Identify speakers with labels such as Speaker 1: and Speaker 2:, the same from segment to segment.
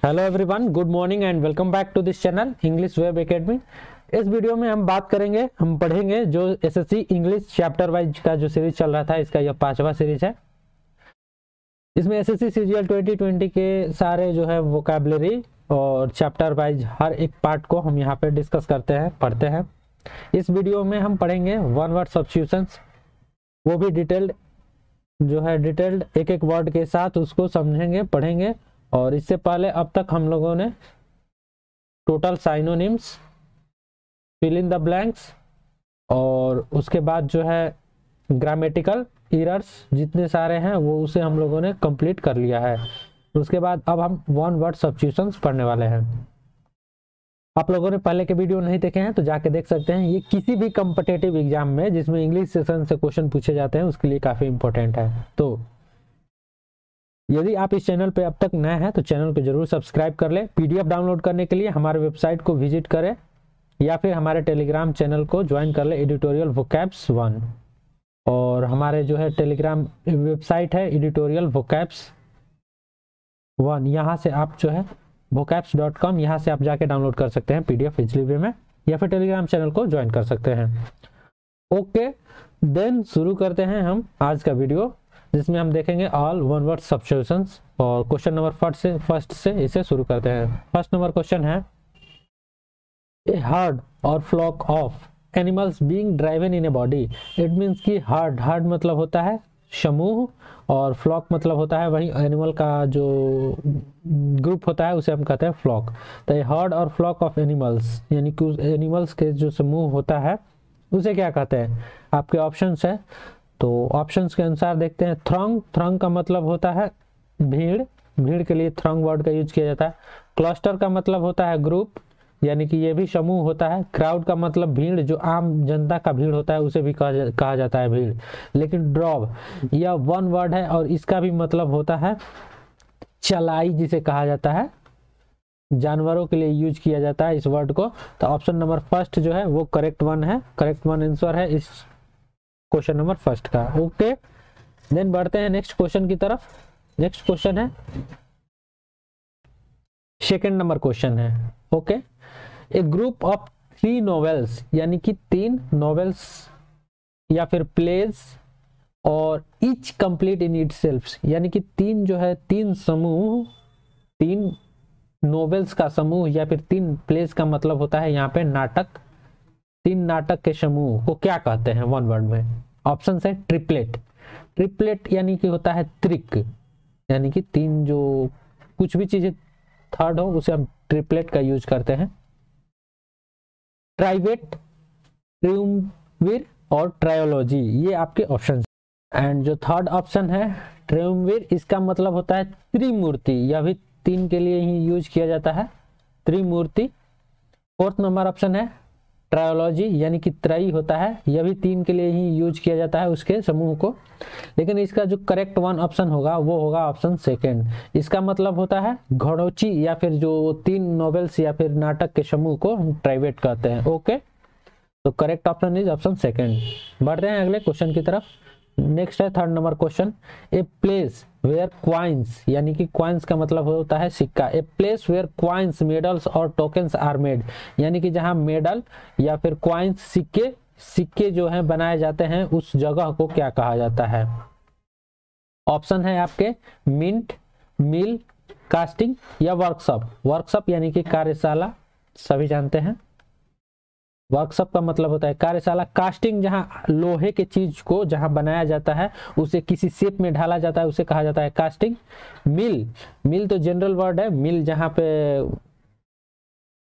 Speaker 1: Hello everyone, good morning and welcome back to this channel English web academy. इस video में हम बात करेंगे, हम पढ़ेंगे जो एसएससी इंग्लिश चैप्टर वाइज का जो सीरीज चल रहा था, इसका यह 5वां सीरीज है। इसमें एसएससी सीजीएल 2020 के सारे जो है वोकैबुलरी और चैप्टर वाइज हर एक पार्ट को हम यहाँ पे डिस्कस करते हैं, पढ़ते हैं। इस वीडियो में हम पढ़ेंगे वन वर्ड सब्स्टिट्यूशंस, वो भी डिटेल्ड जो है, डिटेल्ड एक एक वर्ड के साथ उसको समझेंगे, पढ़ेंगे। और इससे पहले अब तक हम लोगों ने total synonyms, fill in the blanks और उसके बाद जो है ग्रामेटिकल एरर्स जितने सारे हैं वो उसे हम लोगों ने कंप्लीट कर लिया है। उसके बाद अब हम वन वर्ड सब्स्टिट्यूशंस पढ़ने वाले हैं। आप लोगों ने पहले के वीडियो नहीं देखे हैं तो जाके देख सकते हैं। ये किसी भी कॉम्पिटिटिव एग्जाम में जिसमें इंग्लिश सेशन से क्वेश्चन पूछे जाते हैं उसके लिए काफ़ी इंपॉर्टेंट है। तो यदि आप इस चैनल पे अब तक नए हैं तो चैनल को जरूर सब्सक्राइब कर ले। पीडीएफ डाउनलोड करने के लिए हमारे वेबसाइट को विजिट करें या फिर हमारे टेलीग्राम चैनल को ज्वाइन कर ले, एडिटोरियल वोकैब्स 1। और हमारे जो है टेलीग्राम वेबसाइट है एडिटोरियल वोकैब्स 1, यहाँ से आप जो है vocabs.com, यहाँ से आप जाके डाउनलोड कर सकते हैं पीडीएफ इजली वे में, या फिर टेलीग्राम चैनल को ज्वाइन कर सकते हैं। ओके, देन शुरू करते हैं हम आज का वीडियो, जिसमें हम देखेंगे ऑल वन वर्ड सब्स्टिट्यूशंस। और क्वेश्चन नंबर फर्स्ट से इसे शुरू करते हैं। फर्स्ट नंबर क्वेश्चन है, ए हर्ड और flock of animals being driven in a body. It means कि हर्ड मतलब होता है समूह, और फ्लॉक मतलब होता है वही एनिमल का जो ग्रुप होता है उसे हम कहते हैं फ्लॉक। तो ये हर्ड और फ्लॉक ऑफ एनिमल्स यानी कि एनिमल्स के जो समूह होता है उसे क्या कहते हैं। आपके ऑप्शंस है, तो ऑप्शंस के अनुसार देखते हैं। थ्रंग का मतलब होता है भीड़ के लिए थ्रंग वर्ड का यूज किया जाता है। क्लस्टर का मतलब होता है ग्रुप, यानी कि ये भी समूह होता है। क्राउड का मतलब भीड़, जो आम जनता का भीड़ होता है उसे भी कहा जाता है भीड़। लेकिन ड्रॉब यह वन वर्ड है और इसका भी मतलब होता है चलाई, जिसे कहा जाता है, जानवरों के लिए यूज किया जाता है इस वर्ड को। तो ऑप्शन नंबर फर्स्ट जो है वो करेक्ट वन है, करेक्ट वन आंसर है इस क्वेश्चन नंबर फर्स्ट का। ओके, देन बढ़ते हैं नेक्स्ट क्वेश्चन की तरफ। नेक्स्ट क्वेश्चन है, सेकंड नंबर क्वेश्चन है। Okay, A group of 3 novels, यानी कि 3 नॉवेल्स या फिर प्लेज और ईच कंप्लीट इन इटसेल्फ, यानी कि 3 जो है 3 समूह, 3 नॉवेल्स का समूह या फिर 3 प्लेज का मतलब होता है यहाँ पे नाटक। 3 नाटक के समूह को क्या कहते हैं वन वर्ड में। ऑप्शन है ट्रिपलेट। ट्रिपलेट यानी कि होता है त्रिक, यानी कि 3 जो कुछ भी चीजें थर्ड हो उसे हम ट्रिपलेट का यूज करते हैं। ट्राइवेट, ट्रिउम्विर और ट्रायोलॉजी, ये आपके ऑप्शन। एंड जो थर्ड ऑप्शन है ट्रिउम्विर, इसका मतलब होता है त्रिमूर्ति, यह भी 3 के लिए ही यूज किया जाता है, त्रिमूर्ति। फोर्थ नंबर ऑप्शन है ट्रायोलॉजी, यानी कि त्रयी होता है, यह भी 3 के लिए ही यूज किया जाता है उसके समूह को। लेकिन इसका जो करेक्ट वन ऑप्शन होगा वो होगा ऑप्शन सेकंड। इसका मतलब होता है घड़ोची, या फिर जो 3 नॉवेल्स या फिर नाटक के समूह को हम ट्राइवेट कहते हैं। ओके, तो correct option is option second. बढ़ते हैं अगले क्वेश्चन की तरफ। नेक्स्ट है third number question, a place where coins, यानी कि क्वाइंस का मतलब होता है सिक्का। A place where coins, medals और टोकन्स आर मेड, यानी कि जहां मेडल या फिर क्वाइंस, सिक्के जो हैं बनाए जाते हैं, उस जगह को क्या कहा जाता है। ऑप्शन है आपके मिंट, मिल, कास्टिंग या वर्कशॉप। वर्कशॉप यानी कि कार्यशाला, सभी जानते हैं। वर्कशॉप का मतलब होता है कार्यशाला। कास्टिंग जहां लोहे के चीज को जहां बनाया जाता है, उसे किसी शेप में ढाला जाता है, उसे कहा जाता है कास्टिंग। मिल तो जनरल वर्ड है, मिल जहां पे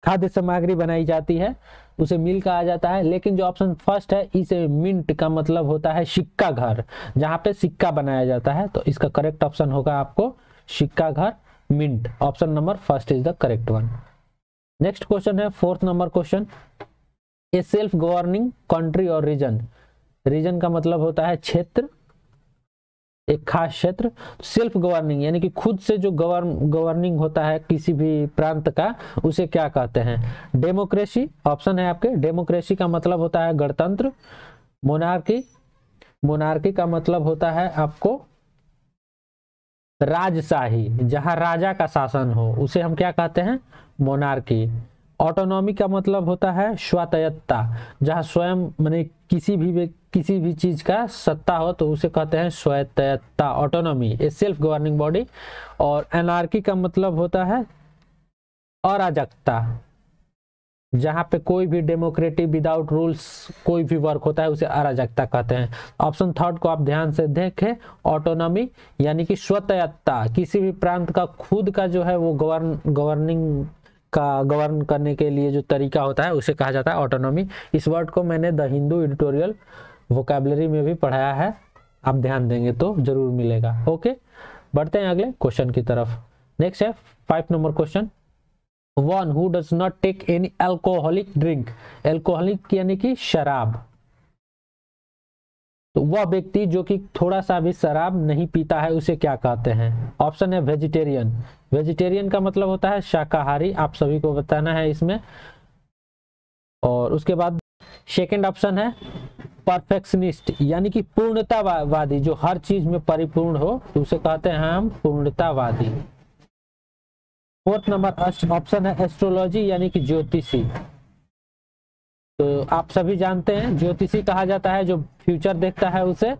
Speaker 1: खाद्य सामग्री बनाई जाती है उसे मिल कहा जाता है। लेकिन जो ऑप्शन फर्स्ट है, इसे मिंट का मतलब होता है सिक्का घर, जहां पे सिक्का बनाया जाता है। तो इसका करेक्ट ऑप्शन होगा आपको सिक्का घर, mint. Option number first is the correct one. Next question है fourth number question, a self governing country और रीजन का मतलब होता है क्षेत्र, एक खास क्षेत्र। सेल्फ गवर्निंग यानी कि खुद से जो गवर्निंग होता है किसी भी प्रांत का, उसे क्या कहते हैं। डेमोक्रेसी ऑप्शन है आपके, डेमोक्रेसी का मतलब होता है गणतंत्र। मोनार्की का मतलब होता है आपको राजशाही, जहां राजा का शासन हो उसे हम क्या कहते हैं, मोनार्की। ऑटोनॉमी का मतलब होता है स्वायत्तता, जहां स्वयं माने किसी भी चीज का सत्ता हो तो उसे कहते हैं स्वायत्तता, ऑटोनॉमी, ए सेल्फ गवर्निंग बॉडी। और एनार्की का मतलब होता है अराजकता, जहां पे कोई भी डेमोक्रेटिक विदाउट रूल्स कोई भी वर्क होता है उसे अराजकता कहते हैं। ऑप्शन थर्ड को आप ध्यान से देखें, ऑटोनॉमी यानी कि स्वायत्तता, किसी भी प्रांत का खुद का जो है वो गवर्न करने के लिए जो तरीका होता है उसे कहा जाता है ऑटोनॉमी। इस वर्ड को मैंने द हिंदू एडिटोरियल वोकैबुलरी में भी पढ़ाया है, आप ध्यान देंगे तो जरूर मिलेगा। ओके, बढ़ते हैं अगले क्वेश्चन की तरफ। नेक्स्ट है 5 number question, one who does not take any alcoholic drink, alcoholic यानी कि शराब, तो वह व्यक्ति जो कि थोड़ा सा भी शराब नहीं पीता है उसे क्या कहते हैं। ऑप्शन है वेजिटेरियन, वेजिटेरियन का मतलब होता है शाकाहारी, आप सभी को बताना है इसमें। और उसके बाद सेकंड ऑप्शन है परफेक्शनिस्ट, यानी कि पूर्णतावादी, जो हर चीज में परिपूर्ण हो तो उसे कहते हैं हम पूर्णतावादी। फोर्थ नंबर ऑप्शन है एस्ट्रोलॉजी, यानी कि ज्योतिषी, तो आप सभी जानते हैं ज्योतिषी कहा जाता है जो फ्यूचर देखता है उसे।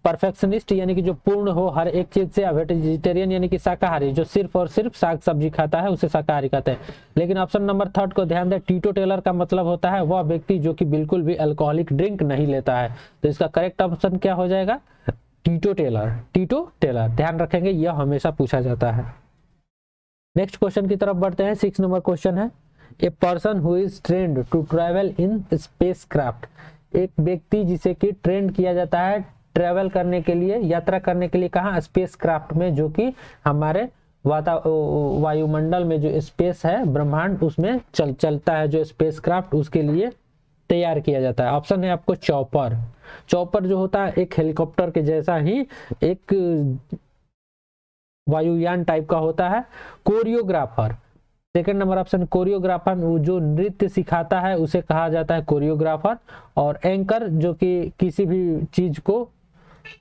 Speaker 1: परफेक्शनिस्ट यानी कि जो पूर्ण हो हर एक चीज से। वेजिटेरियन यानी कि शाकाहारी, जो सिर्फ और सिर्फ साग सब्जी खाता है उसे शाकाहारी कहते हैं। लेकिन ऑप्शन नंबर थर्ड को ध्यान दें, टीटो टेलर का मतलब होता है वह व्यक्ति जो कि बिल्कुल भी अल्कोहलिक ड्रिंक नहीं लेता है, तो इसका करेक्ट ऑप्शन क्या हो जाएगा, टीटो टेलर। टीटो टेलर ध्यान रखेंगे, यह हमेशा पूछा जाता है। नेक्स्ट क्वेश्चन की तरफ बढ़ते हैं। 6 नंबर क्वेश्चन है, a person who is trained to travel in spacecraft, एक व्यक्ति जिसे कि ट्रेंड किया जाता है ट्रैवल करने के लिए, यात्रा करने के लिए, कहाँ, स्पेस क्राफ्ट में, जो कि हमारे वायुमंडल में जो स्पेस है ब्रह्मांड उसमें चलता है जो स्पेस क्राफ्ट, उसके लिए तैयार किया जाता है। ऑप्शन है आपको चॉपर, चॉपर जो होता है एक हेलीकॉप्टर के जैसा ही एक वायुयान टाइप का होता है। Choreographer, second number option, choreographer जो नृत्य सिखाता है उसे कहा जाता है कोरियोग्राफर। और एंकर जो कि किसी भी चीज को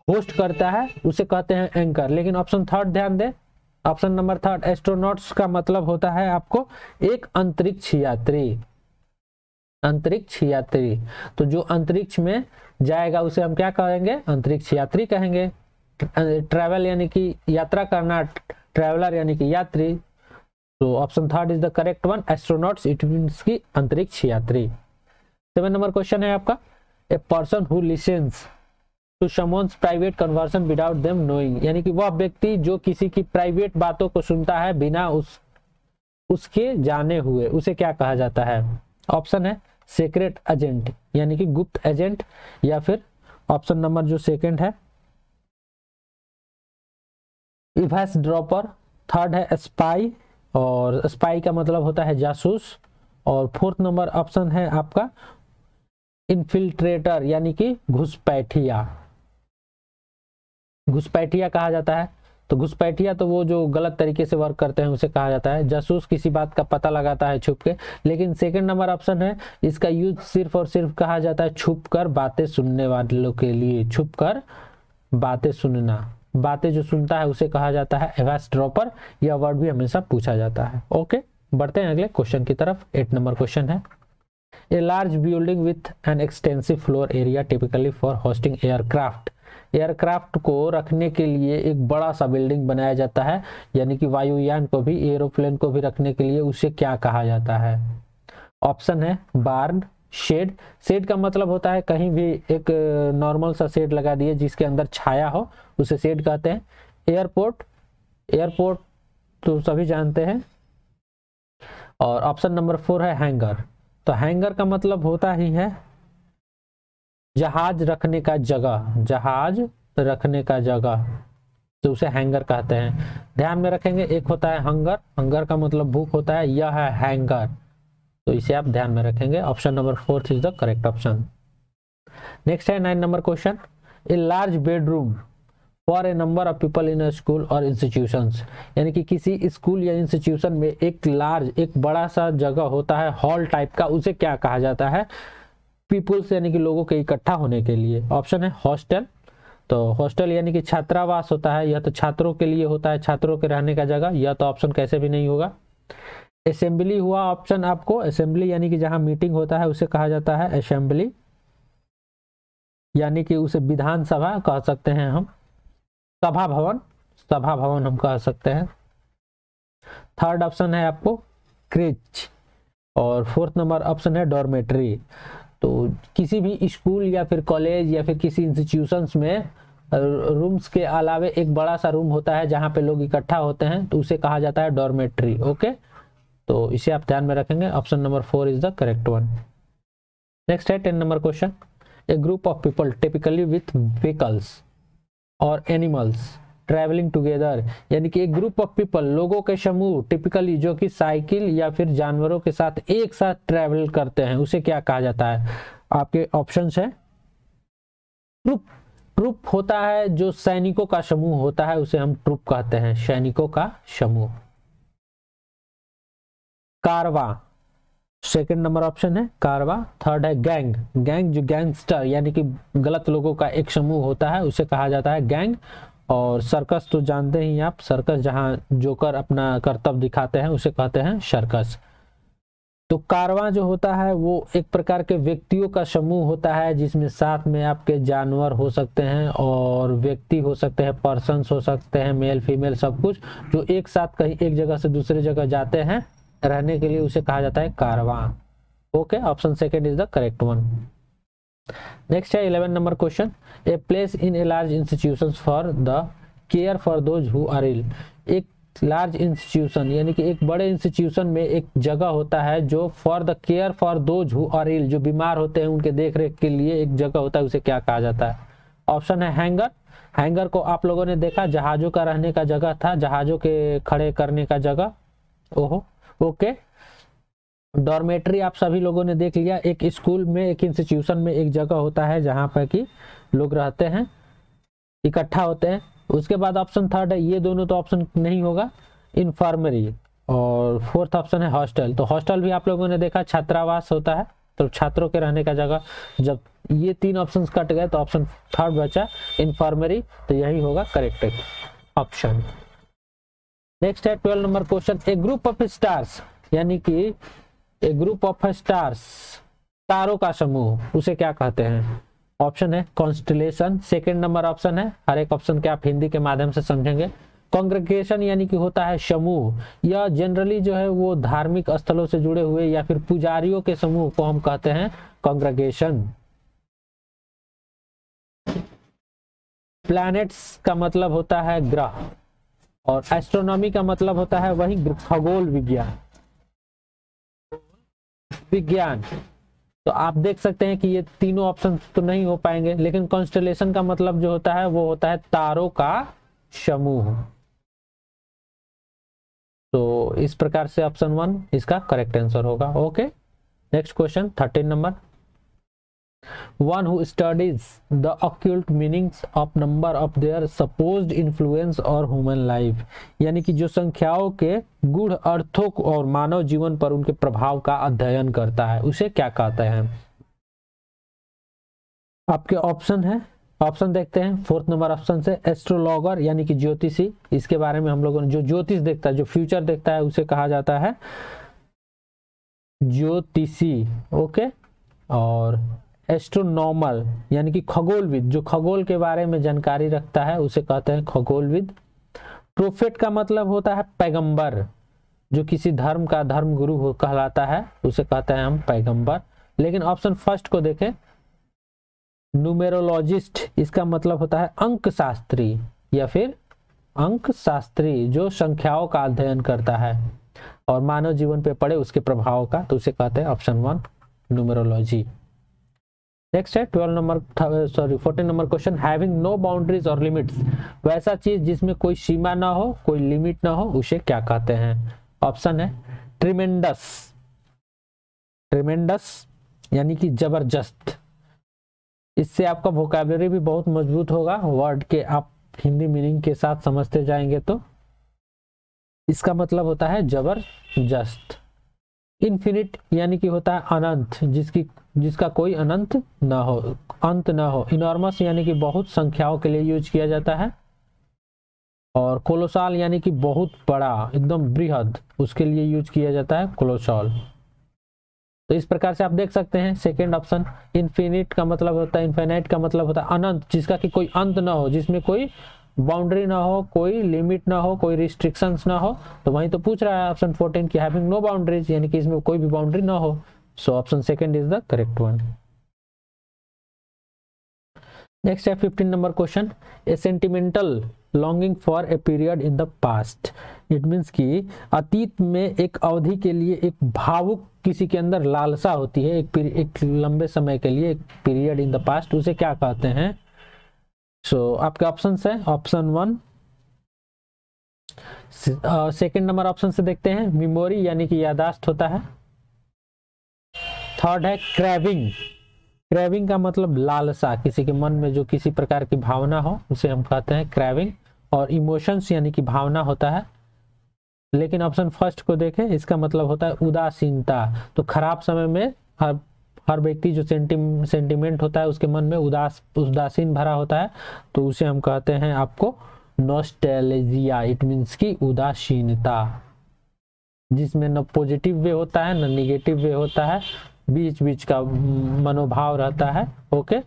Speaker 1: होस्ट करता है उसे कहते हैं एंकर। लेकिन ऑप्शन थर्ड ध्यान दें, ऑप्शन नंबर थर्ड, एस्ट्रोनॉट्स का मतलब होता है आपको एक अंतरिक्ष यात्री, अंतरिक्ष यात्री, तो जो अंतरिक्ष में जाएगा उसे हम क्या कहेंगे, अंतरिक्ष यात्री कहेंगे। ट्रैवल यानी कि यात्रा करना, ट्रैवलर यानी कि यात्री, तो option third is the correct one, astronauts, it means की अंतरिक्ष यात्री। 7 नंबर क्वेश्चन है आपका, a person who listens to someone's private conversation without them knowing, यानी कि वह व्यक्ति जो किसी की प्राइवेट बातों को सुनता है बिना उसके जाने हुए, उसे क्या कहा जाता है। ऑप्शन है सीक्रेट एजेंट, यानी कि गुप्त एजेंट, या फिर ऑप्शन नंबर जो सेकंड है इवैस ड्रॉपर, थर्ड है स्पाई, और स्पाई का मतलब होता है जासूस, और फोर्थ नंबर ऑप्शन है आपका इन्फिल्ट्रेटर, यानी कि घुसपैठिया, घुसपैठिया कहा जाता है। तो घुसपैठिया तो वो जो गलत तरीके से वर्क करते हैं उसे कहा जाता है। जासूस किसी बात का पता लगाता है छुप के। लेकिन सेकंड नंबर ऑप्शन है, इसका यूज सिर्फ और सिर्फ कहा जाता है छुप कर बातें सुनने वालों के लिए, छुप कर बातें सुनना, बातें जो सुनता है उसे कहा जाता है एवैस ड्रॉपर। यह वर्ड भी हमेशा पूछा जाता है। ओके, बढ़ते हैं अगले क्वेश्चन की तरफ। 8 नंबर क्वेश्चन है, a large building with an extensive floor area typically for hosting aircraft, aircraft को रखने के लिए एक बड़ा सा बिल्डिंग बनाया जाता है, यानी कि वायुयान को भी, एरोप्लेन को भी रखने के लिए, उसे क्या कहा जाता है। ऑप्शन है बार्न, शेड, शेड का मतलब होता है कहीं भी एक नॉर्मल सा शेड लगा दिए जिसके अंदर छाया हो, उसे शेड कहते हैं। एयरपोर्ट, एयरपोर्ट तो सभी जानते हैं। और ऑप्शन नंबर 4 है हैंगर, तो हैंगर का मतलब होता ही है जहाज रखने का जगह, जहाज रखने का जगह, तो उसे हैंगर कहते हैं। ध्यान में रखेंगे, एक होता है हंगर, हंगर का मतलब भूख होता है, यह है हैंगर, तो इसे आप ध्यान में रखेंगे। Option number 4 is the correct option. Next है 9 number question, a large bedroom for a number of people in a school और इंस्टीट्यूशंस, यानी कि किसी स्कूल या इंस्टीट्यूशन में एक लार्ज, एक बड़ा सा जगह होता है हॉल टाइप का, उसे क्या कहा जाता है, पीपुल्स यानी कि लोगों के इकट्ठा होने के लिए। ऑप्शन है हॉस्टल, तो हॉस्टल यानी कि छात्रावास होता है, यह तो छात्रों के लिए होता है, छात्रों के रहने का जगह, यह तो ऑप्शन कैसे भी नहीं होगा। असेंबली हुआ ऑप्शन आपको, असेंबली यानी कि जहां मीटिंग होता है उसे कहा जाता है असेंबली, यानी कि उसे विधानसभा कह सकते हैं हम, सभा भवन, सभा भवन हम कह सकते हैं। थर्ड ऑप्शन है आपको क्रेच, और फोर्थ नंबर ऑप्शन है डॉर्मेट्री। तो किसी भी स्कूल या फिर कॉलेज या फिर किसी इंस्टीट्यूशंस में रूम्स के अलावे एक बड़ा सा रूम होता है जहां पे लोग इकट्ठा होते हैं, तो उसे कहा जाता है डॉर्मेट्री। ओके, तो इसे आप ध्यान में रखेंगे, option number 4 is the correct one. Next है 10 number question, A group of people typically with vehicles और एनिमल्स ट्रैवलिंग टुगेदर, यानी कि एक ग्रुप ऑफ पीपल, लोगों के समूह, टिपिकली जो कि साइकिल या फिर जानवरों के साथ एक साथ ट्रैवल करते हैं, उसे क्या कहा जाता है। आपके ऑप्शंस है ट्रुप, ट्रुप होता है जो सैनिकों का समूह होता है, उसे हम ट्रुप कहते हैं, सैनिकों का समूह। कारवा सेकंड नंबर ऑप्शन है कारवा। थर्ड है गैंग, गैंग जो गैंगस्टर यानी कि गलत लोगों का एक समूह होता है, उसे कहा जाता है गैंग। और सर्कस तो जानते ही आप, सर्कस जहां जोकर अपना करतब दिखाते हैं उसे कहते हैं सर्कस। तो कारवां जो होता है वो एक प्रकार के व्यक्तियों का समूह होता है, जिसमें साथ में आपके जानवर हो सकते हैं और व्यक्ति हो सकते हैं, पर्सन्स हो सकते हैं, मेल फीमेल सब कुछ, जो एक साथ कहीं एक जगह से दूसरे जगह जाते हैं रहने के लिए, उसे कहा जाता है कारवां। Okay, option second is the correct one. Next है 11 number question, a place in a large institution for the care for those who are ill. एक लार्ज इंस्टीट्यूशन यानी कि एक बड़े इंस्टीट्यूशन में एक जगह होता है जो for the care for those who are ill, जो बीमार होते हैं उनके देख रेख के लिए एक जगह होता है, उसे क्या कहा जाता है। ऑप्शन है हैंगर, हैंगर को आप लोगों ने देखा जहाजों का रहने का जगह था, जहाजों के खड़े करने का जगह। ओहो, ओके। डॉर्मेट्री आप सभी लोगों ने देख लिया, एक स्कूल में एक इंस्टीट्यूशन में एक जगह होता है जहां पर कि लोग रहते हैं, इकट्ठा होते हैं। उसके बाद ऑप्शन थर्ड है, ये दोनों तो ऑप्शन नहीं होगा, इन्फर्मरी। और फोर्थ ऑप्शन है हॉस्टल, तो हॉस्टल भी आप लोगों ने देखा छात्रावास होता है, तो छात्रों के रहने का जगह। जब ये तीन ऑप्शन कट गए तो ऑप्शन थर्ड बचा इन्फर्मरी, तो यही होगा करेक्ट ऑप्शन। नेक्स्ट है 12 number question, A group of stars, यानी कि ए ग्रुप ऑफ स्टार्स, तारों का समूह, उसे क्या कहते हैं। ऑप्शन है कॉन्स्टलेशन, सेकंड नंबर ऑप्शन है, हर एक ऑप्शन के आप हिंदी के माध्यम से समझेंगे। कांग्रेगेशन यानी कि होता है समूह, या जनरली जो है वो धार्मिक स्थलों से जुड़े हुए या फिर पुजारियों के समूह को हम कहते हैं कांग्रेगेशन। प्लैनेट्स का मतलब होता है ग्रह, और एस्ट्रोनॉमी का मतलब होता है वही खगोल विज्ञान, विज्ञान। तो आप देख सकते हैं कि ये तीनों ऑप्शन तो नहीं हो पाएंगे, लेकिन कॉन्स्टलेशन का मतलब जो होता है वो होता है तारों का समूह। तो इस प्रकार से ऑप्शन 1 इसका करेक्ट आंसर होगा। Okay, next question 13 number, one who studies the occult meanings of number of their supposed influence और human life, यानी कि जो संख्याओं के गूढ़ अर्थों और मानव जीवन पर उनके प्रभाव का अध्ययन करता है, उसे क्या कहते हैं। आपके ऑप्शन है, ऑप्शन देखते हैं। फोर्थ नंबर ऑप्शन से एस्ट्रोलॉगर यानी कि ज्योतिषी, इसके बारे में हम लोगों ने, जो ज्योतिष देखता है, जो फ्यूचर देखता है, उसे कहा जाता है ज्योतिषी। ओके, और एस्ट्रोनॉमर यानी कि खगोलविद, जो खगोल के बारे में जानकारी रखता है, उसे कहते हैं खगोलविद। प्रोफेट का मतलब होता है पैगंबर, जो किसी धर्म का धर्म गुरु कहलाता है, उसे कहते हैं हम पैगंबर। लेकिन ऑप्शन फर्स्ट को देखें, न्यूमेरोलॉजिस्ट, इसका मतलब होता है अंक शास्त्री या फिर अंक शास्त्री, जो संख्याओं का अध्ययन करता है और मानव जीवन पे पड़े उसके प्रभाव का, तो उसे कहते हैं ऑप्शन 1 न्यूमेरोलॉजी। नेक्स्ट है 14 number question, having no boundaries और लिमिट्स, वैसा चीज जिसमें कोई सीमा ना हो, कोई लिमिट ना हो, उसे क्या कहते हैं। ऑप्शन है ट्रिमेंडस, ट्रिमेंडस यानी कि जबरदस्त। इससे आपका वोकैबुलरी भी बहुत मजबूत होगा, वर्ड के आप हिंदी मीनिंग के साथ समझते जाएंगे। तो इसका मतलब होता है जबरदस्त। इन्फिनिट यानी कि होता है अनंत, जिसकी जिसका कोई अंत ना हो। इनॉर्मस यानी कि बहुत संख्याओं के लिए यूज किया जाता है। और कोलोसाल यानी कि बहुत बड़ा, एकदम बृहद, उसके लिए यूज किया जाता है कोलोसाल। तो इस प्रकार से आप देख सकते हैं सेकेंड ऑप्शन। इन्फिनिट का मतलब होता है, इन्फिनाइट का मतलब होता है अनंत, जिसका कि कोई अंत ना हो, जिसमें कोई बाउंड्री ना हो, कोई लिमिट ना हो, कोई रिस्ट्रिक्शंस ना हो। तो वहीं तो पूछ रहा है ऑप्शन 14 की हैविंग नो बाउंड्रीज, यानी कि इसमें कोई भी बाउंड्री ना हो। So option second is the correct one. Next है 15 number question. A sentimental longing for a period in the past. It means कि अतीत में एक अवधि के लिए एक भावुक किसी के अंदर लालसा होती है, एक लंबे समय के लिए, एक पीरियड इन द पास्ट, उसे क्या कहते हैं? सो आपके ऑप्शन है ऑप्शन 1। सेकेंड नंबर ऑप्शन से देखते हैं मेमोरी यानी कि यादाश्त होता है। थर्ड है क्रेविंग। क्रेविंग का मतलब लालसा, किसी के मन में जो किसी प्रकार की भावना हो उसे हम कहते हैं क्रेविंग। और इमोशंस यानी कि भावना होता है। लेकिन ऑप्शन फर्स्ट को देखें, इसका मतलब होता है उदासीनता। तो खराब समय में हर व्यक्ति जो सेंटिमेंट होता है उसके मन में उदासीन भरा होता है, तो उसे हम कहते हैं आपको नॉस्टैल्जिया। इट मीन्स की उदासीनता, जिसमें न पॉजिटिव वे होता है न निगेटिव वे होता है, बीच बीच का मनोभाव रहता है। ओके,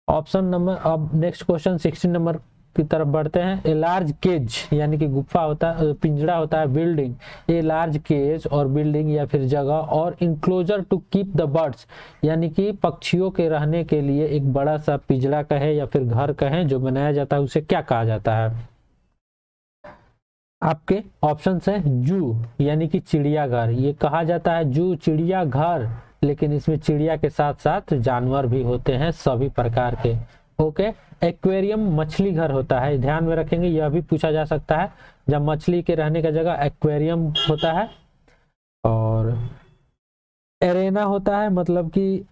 Speaker 1: ऑप्शन नंबर, अब नेक्स्ट क्वेश्चन 16 नंबर की तरफ बढ़ते हैं। ए लार्ज केज यानी कि गुफा होता है, पिंजड़ा होता है, बिल्डिंग। ए लार्ज केज और बिल्डिंग या फिर जगह और enclosure to keep the birds, यानी कि पक्षियों के रहने के लिए एक बड़ा सा पिंजड़ा कहे या फिर घर कहें जो बनाया जाता है, उसे क्या कहा जाता है? आपके ऑप्शन है जू यानी कि चिड़ियाघर। ये कहा जाता है जू, चिड़ियाघर, लेकिन इसमें चिड़िया के साथ साथ जानवर भी होते हैं सभी प्रकार के। ओके, एक्वेरियम मछली घर होता है, ध्यान में रखेंगे, यह भी पूछा जा सकता है। जब मछली के रहने का जगह एक्वेरियम होता है। और एरेना होता है, मतलब कि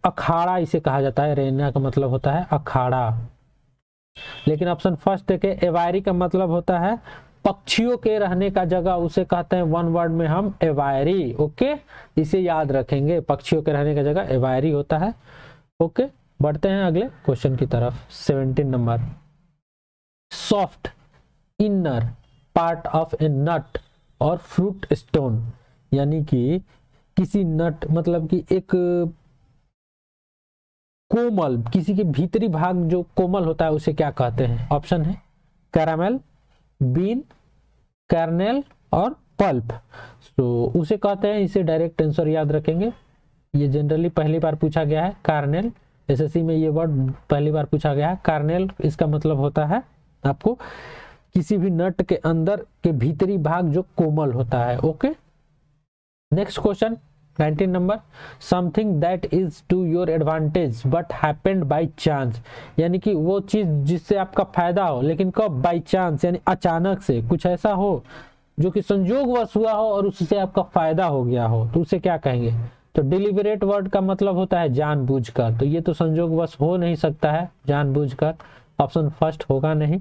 Speaker 1: अखाड़ा इसे कहा जाता है। एरेना का मतलब होता है अखाड़ा। लेकिन ऑप्शन फर्स्ट देखे, एवायरी का मतलब होता है पक्षियों के रहने का जगह, उसे कहते हैं वन वर्ड में हम एवायरी। ओके, इसे याद रखेंगे, पक्षियों के रहने का जगह एवायरी होता है। ओके, बढ़ते हैं अगले क्वेश्चन की तरफ। 17 नंबर। Soft inner part of a nut और फ्रूट स्टोन, यानी कि किसी नट, मतलब कि एक कोमल, किसी के भीतरी भाग जो कोमल होता है उसे क्या कहते हैं? ऑप्शन है कैरामेल, बीन, कर्नेल और पल्प। तो उसे कहते हैं, इसे डायरेक्ट आंसर याद रखेंगे, ये जनरली पहली बार पूछा गया है। कार्नेल, एसएससी में ये वर्ड पहली बार पूछा गया है। कार्नेल, इसका मतलब होता है आपको किसी भी नट के अंदर के भीतरी भाग जो कोमल होता है। Okay, next question 19 number. Something that is to your advantage but happened by chance, यानी कि वो चीज जिससे आपका फायदा हो, लेकिन कब? बाय चांस, यानी अचानक से कुछ ऐसा हो जो कि संयोगवश हुआ हो और उससे आपका फायदा हो गया हो, तो उसे क्या कहेंगे? तो डिलिबरेट वर्ड का मतलब होता है जानबूझकर, तो ये तो संयोगवश हो नहीं सकता है जानबूझकर, ऑप्शन फर्स्ट होगा नहीं।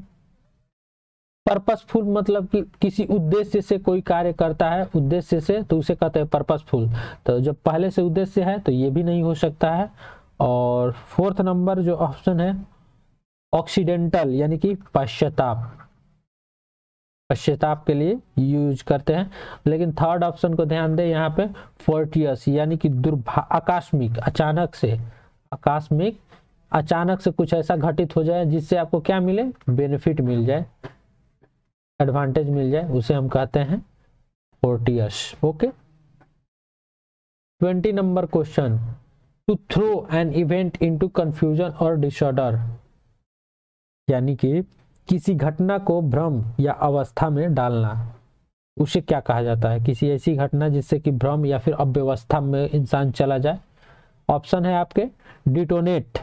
Speaker 1: पर्पसफुल मतलब कि किसी उद्देश्य से कोई कार्य करता है, उद्देश्य से, तो उसे कहते हैं पर्पसफुल। तो जब पहले से उद्देश्य है तो ये भी नहीं हो सकता है। और फोर्थ नंबर जो ऑप्शन है ऑक्सीडेंटल, यानी कि पश्चाताप, पश्चाताप के लिए यूज करते हैं। लेकिन थर्ड ऑप्शन को ध्यान दें यहाँ पे, फोर्टियस, यानी कि आकस्मिक, अचानक से, आकस्मिक, अचानक से कुछ ऐसा घटित हो जाए जिससे आपको क्या मिले? बेनिफिट मिल जाए, एडवांटेज मिल जाए, उसे हम कहते हैं fortuitous. Okay, 20 number question. To throw an event into confusion और डिसऑर्डर, यानी कि किसी घटना को भ्रम या अवस्था में डालना, उसे क्या कहा जाता है? किसी ऐसी घटना जिससे कि भ्रम या फिर अव्यवस्था में इंसान चला जाए। ऑप्शन है आपके डिटोनेट।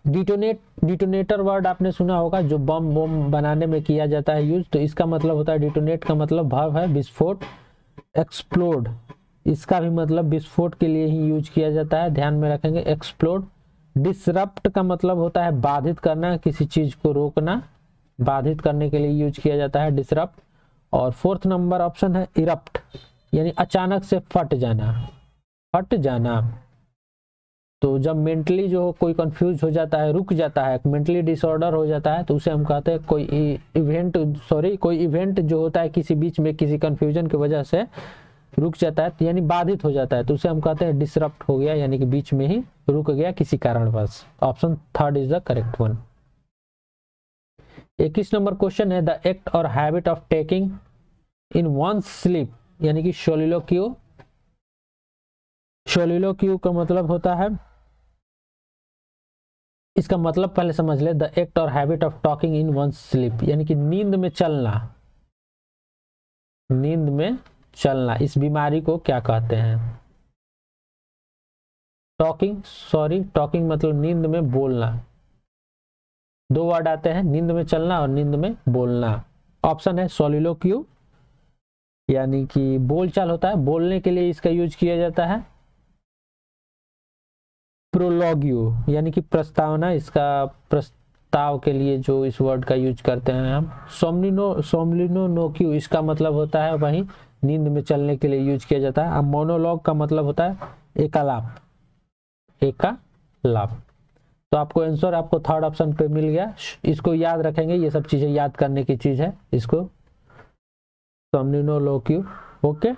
Speaker 1: डिटोनेटर वर्ड आपने सुना होगा, जो बम बनाने में किया जाता है यूज, तो इसका मतलब होता है, डिटोनेट का मतलब वर्ब है विस्फोट। एक्सप्लोड, इसका भी मतलब विस्फोट के लिए ही यूज किया जाता है, ध्यान में रखेंगे, एक्सप्लोड। डिसरप्ट का मतलब होता है बाधित करना, किसी चीज को रोकना, बाधित करने के लिए यूज किया जाता है डिसरप्ट। और फोर्थ नंबर ऑप्शन है इरप्ट, यानी अचानक से फट जाना, फट जाना। तो जब मेंटली जो कोई कंफ्यूज हो जाता है, रुक जाता है, मेंटली डिसऑर्डर हो जाता है, तो उसे हम कहते हैं कोई इवेंट जो होता है किसी बीच में किसी कंफ्यूजन की वजह से रुक जाता है, यानी बाधित हो जाता है, तो उसे हम कहते हैं डिसरप्ट हो गया, यानी कि बीच में ही रुक गया किसी कारणवश। Option third is the correct one. 21 number question है द एक्ट और habit of taking in one sleep, यानी कि सोलिलोक्यू। सोलिलोक्यू का मतलब होता है, इसका मतलब पहले समझ ले, द एक्ट और habit of talking in one sleep, यानी कि नींद में चलना। नींद में चलना, इस बीमारी को क्या कहते हैं? टॉकिंग मतलब नींद में बोलना। दो वर्ड आते हैं, नींद में चलना और नींद में बोलना। ऑप्शन है सोलिलोक्यू, यानी कि बोलचाल होता है, बोलने के लिए इसका यूज किया जाता है। प्रोलॉग्यू, यानी कि प्रस्तावना, इसका प्रस्ताव के लिए जो इस वर्ड का यूज करते हैं हम। सोमलिनोक्यू, इसका मतलब होता है वही नींद में चलने के लिए यूज किया जाता है। अब मोनोलॉग का मतलब होता है एकालाप। तो आपको आंसर आपको थर्ड ऑप्शन पे मिल गया। इसको याद रखेंगे, ये सब चीजें याद करने की चीज है इसको, सोमलिनोक्यू। ओके,